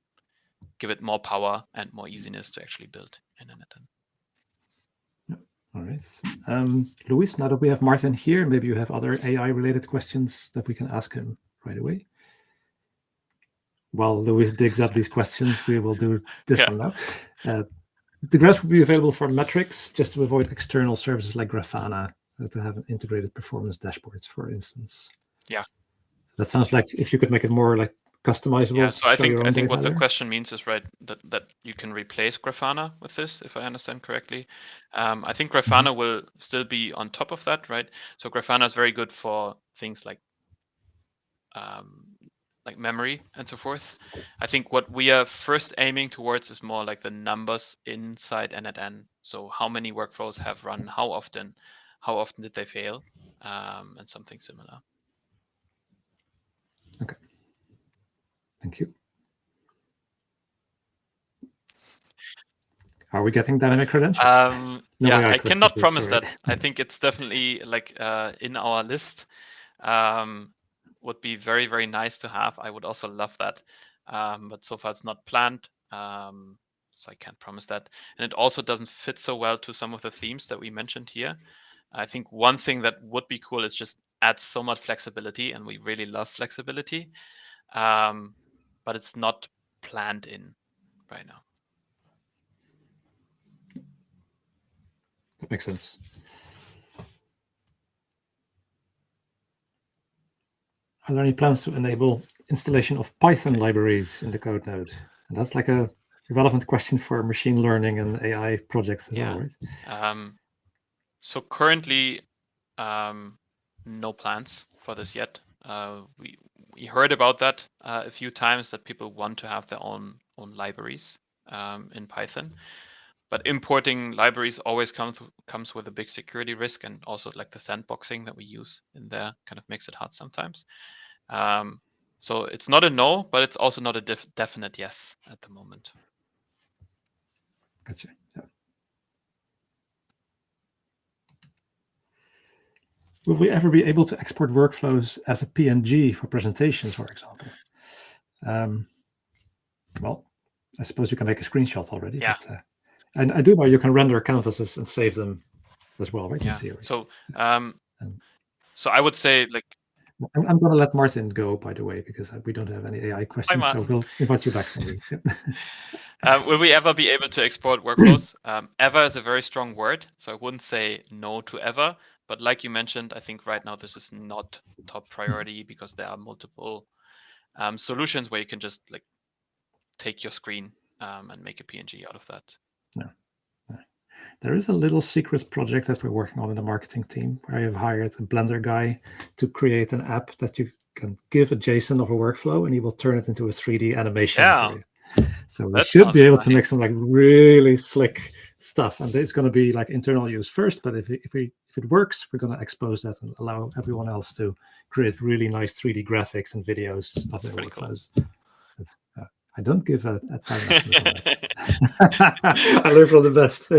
give it more power and more easiness to actually build in n8n. All right. Luis, now that we have Martin here, maybe you have other AI-related questions that we can ask him right away. While Luis digs up these questions, we will do this one now. The graphs will be available for metrics, just to avoid external services like Grafana, to have an integrated performance dashboards, for instance. Yeah. That sounds like if you could make it more like customizable. Yeah, so I think what the question means is, right, that you can replace Grafana with this, if I understand correctly. I think Grafana will still be on top of that, right? So Grafana is very good for things like memory and so forth. I think what we are first aiming towards is more like the numbers inside n8n. So how many workflows have run, how often did they fail, and something similar. Okay. Thank you. Are we getting dynamic credentials? Yeah, I cannot promise that. I think it's definitely like in our list. Would be very, very nice to have. I would also love that. But so far it's not planned. So I can't promise that. And it also doesn't fit so well to some of the themes that we mentioned here. I think one thing that would be cool is just add so much flexibility, and we really love flexibility. But it's not planned in right now. That makes sense. Are there any plans to enable installation of Python libraries in the code node? And that's like a relevant question for machine learning and AI projects as well, right? So currently, no plans for this yet. We heard about that a few times, that people want to have their own libraries in Python. But importing libraries always comes with a big security risk, and also like the sandboxing that we use in there kind of makes it hard sometimes. So it's not a no, but it's also not a definite yes at the moment. Gotcha. Yeah. Will we ever be able to export workflows as a PNG for presentations, for example? Well, I suppose you can make a screenshot already. Yeah. But, and I do know you can render canvases and save them as well, right? Yeah. In theory. So, so I would say, like, I'm going to let Martin go, by the way, because we don't have any AI questions. So we'll invite you back. Will we ever be able to export workflows? Ever is a very strong word, so I wouldn't say no to ever. But like you mentioned, I think right now this is not top priority, because there are multiple solutions where you can just like take your screen and make a PNG out of that. No. There is a little secret project that we're working on in the marketing team, where I have hired a Blender guy to create an app that you can give a JSON of a workflow, and he will turn it into a 3D animation for you. So we should be able to make some like really slick stuff, and it's going to be like internal use first. But if it works, we're going to expose that and allow everyone else to create really nice 3D graphics and videos of their workflows. Cool. I don't give a time estimate on that. I learn from the best.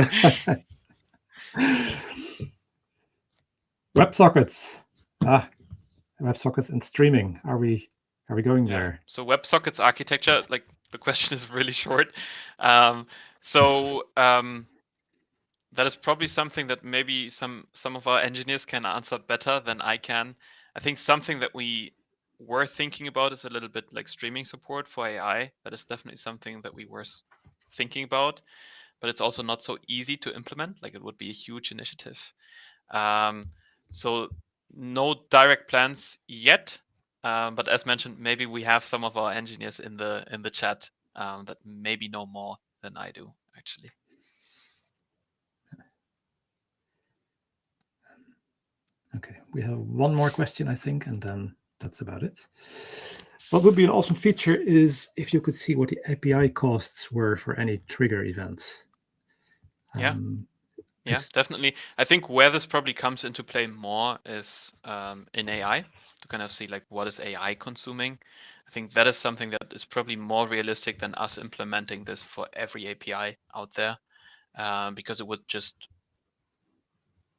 WebSockets. WebSockets and streaming. Are we going there? So WebSockets architecture, like the question is really short. That is probably something that maybe some of our engineers can answer better than I can. I think something that we were thinking about is a little bit like streaming support for AI. That is definitely something that we were thinking about, but it's also not so easy to implement. Like, it would be a huge initiative. So no direct plans yet, but as mentioned, maybe we have some of our engineers in the chat that maybe know more than I do, actually. Okay, we have one more question, I think, and then that's about it. What would be an awesome feature is if you could see what the API costs were for any trigger events. Yeah, definitely. I think where this probably comes into play more is in AI, to kind of see like what is AI consuming. I think that is something that is probably more realistic than us implementing this for every API out there, because it would just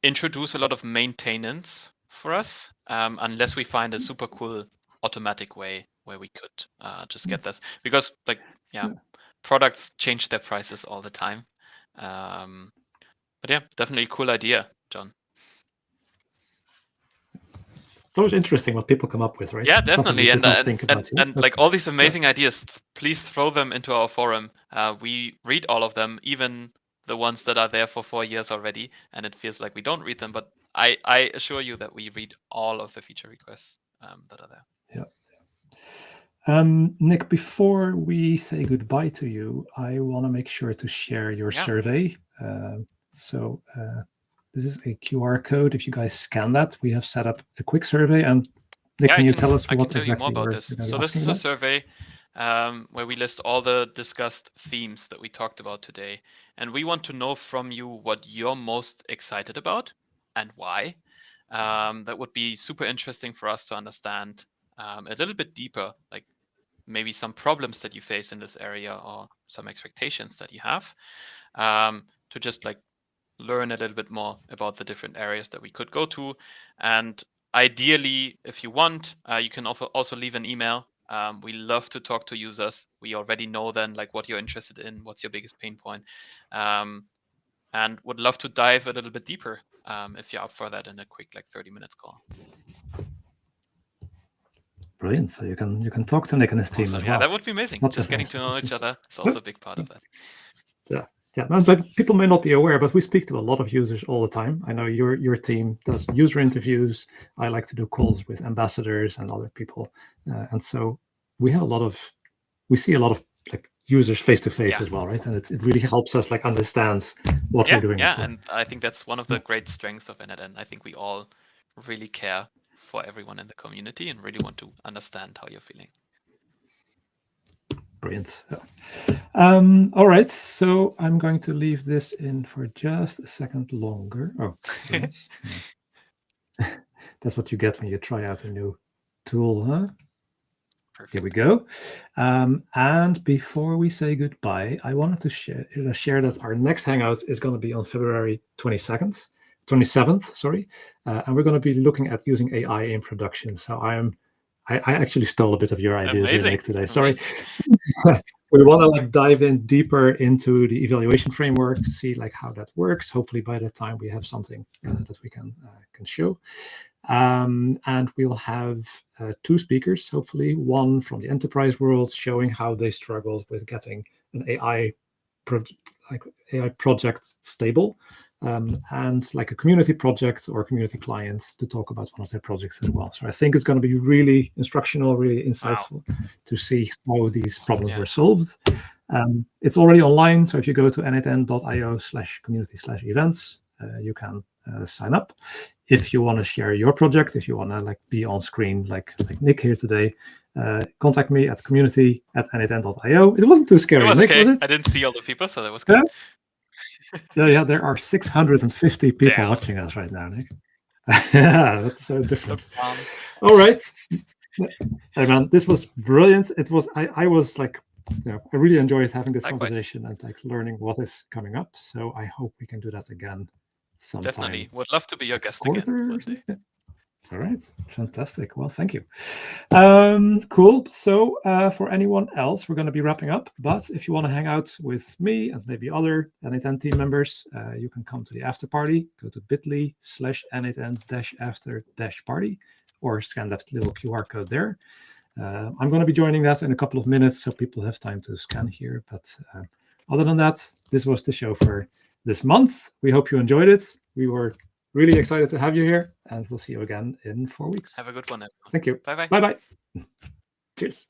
introduce a lot of maintenance for us, unless we find a super cool automatic way where we could just get this. Because products change their prices all the time. But yeah, definitely a cool idea, John. It's always interesting what people come up with, right? Yeah, definitely. And like all these amazing ideas, please throw them into our forum. We read all of them, even the ones that are there for 4 years already, and it feels like we don't read them, but I assure you that we read all of the feature requests that are there. Yeah. Nick, before we say goodbye to you, I want to make sure to share your survey. So this is a QR code. If you guys scan that, we have set up a quick survey. And Nick, can you tell us what exactly more about this? So this is a survey where we list all the discussed themes that we talked about today. And we want to know from you what you're most excited about and why. That would be super interesting for us to understand a little bit deeper, like maybe some problems that you face in this area or some expectations that you have, to just like learn a little bit more about the different areas that we could go to. And ideally, if you want, you can also leave an email. We love to talk to users. We already know then like what you're interested in, what's your biggest pain point, and would love to dive a little bit deeper if you're up for that in a quick like 30 minutes call. Brilliant. So you can talk to Nick and his team as well. Yeah, that would be amazing. Just getting to know each other is also a big part of that. Yeah, but people may not be aware, but we speak to a lot of users all the time. I know your team does user interviews. I like to do calls with ambassadors and other people, and so we see a lot of like users face to face as well, right? And it really helps us like understand what we're doing. Yeah, and I think that's one of the great strengths of n8n. I think we all really care for everyone in the community and really want to understand how you're feeling. Brilliant. All right, so I'm going to leave this in for just a second longer. Oh, that's what you get when you try out a new tool, huh? Perfect. Here we go. And before we say goodbye, I wanted to share that our next Hangout is going to be on February 27th, and we're going to be looking at using AI in production. So I actually stole a bit of your ideas here, Nick, today. Sorry. We want to like dive in deeper into the evaluation framework, see like how that works. Hopefully by that time we have something that we can show. And we'll have 2 speakers, hopefully, one from the enterprise world showing how they struggled with getting an AI project stable, and like a community project or community clients to talk about one of their projects as well. So I think it's going to be really instructional, really insightful to see how these problems were solved. It's already online, so if you go to n8n.io/community/events, you can sign up. If you want to share your project, if you want to like be on screen like Nick here today, contact me at community@n8n.io. It wasn't too scary, Nick, was it? I didn't see all the people, so that was good. Yeah, there are 650 people watching us right now, Nick. Yeah, that's so different. All right. Hey man, this was brilliant. It was I was like, I really enjoyed having this conversation and like learning what is coming up. So I hope we can do that again sometime. Definitely. Would love to be your guest again. All right, fantastic. Well, thank you. Cool. So for anyone else, we're going to be wrapping up. But if you want to hang out with me and maybe other n8n team members, you can come to the after party. Go to bit.ly/n8n-after-party or scan that little QR code there. I'm going to be joining that in a couple of minutes, so people have time to scan here. But other than that, this was the show for this month. We hope you enjoyed it. We were really excited to have you here, and we'll see you again in 4 weeks. Have a good one, everyone. Thank you. Bye-bye. Bye-bye. Cheers.